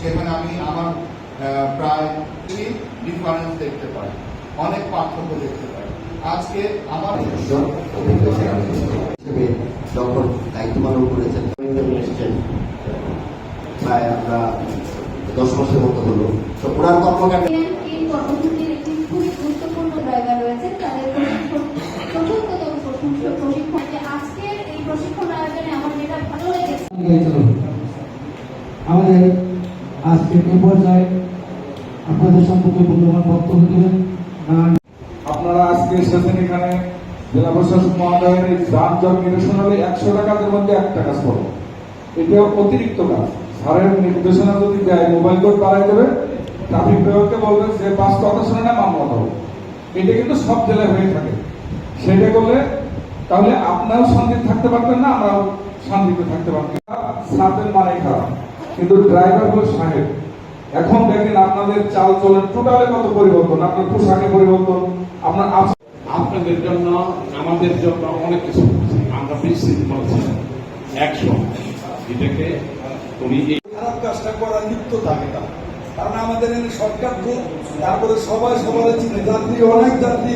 সেখানে আমি আমার প্রায় 3 ডিফারেন্স দেখতে পাই, অনেক পার্থক্য দেখতে পাই। আজকে আমার যখন দায়িত্ব পালন করেছেন এসেছেন প্রায় আমরা 10 মাসের মতো হলো, তো ওনার কর্মকাণ্ড এই কর্মসূচির একটি খুবই গুরুত্বপূর্ণ জায়গা রয়েছে। তাদের চতুর্থতম প্রশিক্ষণ, আজকের এই প্রশিক্ষণ আয়োজনে আমার যেটা ভালো লেগেছে, আমাদের আজকে এই পর্যায়ে আপনাদের সম্পর্কে মূল্যবান বক্তব্য দেবেন। আপনারা আজকে এসেছেন এখানে জেলা প্রশাসক মহোদয়ের এই যানজট নিরসন হলে 100 টাকার মধ্যে 1 টাকা পড়ে, এটা অতিরিক্ত কাজ। স্যারের নির্দেশনা যদি দেয় মোবাইল কোড বাড়াই দেবে, ট্রাফিক বিভাগকে বলবে যে পাঁচ কথা শুনে না মামলা হবে। এটা কিন্তু সব জেলায় হয়ে থাকে। সেটা করলে তাহলে আপনারাও শান্তিতে থাকতে পারবেন না, আমরাও শান্তিতে থাকতে পারবেন না। সাথের মানে খারাপ, কিন্তু ড্রাইভার হলো সাহেব। এখন দেখেন আপনাদের চাল চলেন টোটালে কত পরিবর্তন, আপনার পোশাকে পরিবর্তন, আপনার আপনাদের জন্য আমাদের জন্য অনেক কিছু আমরা বিস্তৃত করছি 100 এটাকে উনি খারাপ কাজটা করার লিপ্ত থাকে না, কারণ আমাদের সরকার খুব, তারপরে সবাই সবার চিনে, যাত্রী অনেক যাত্রী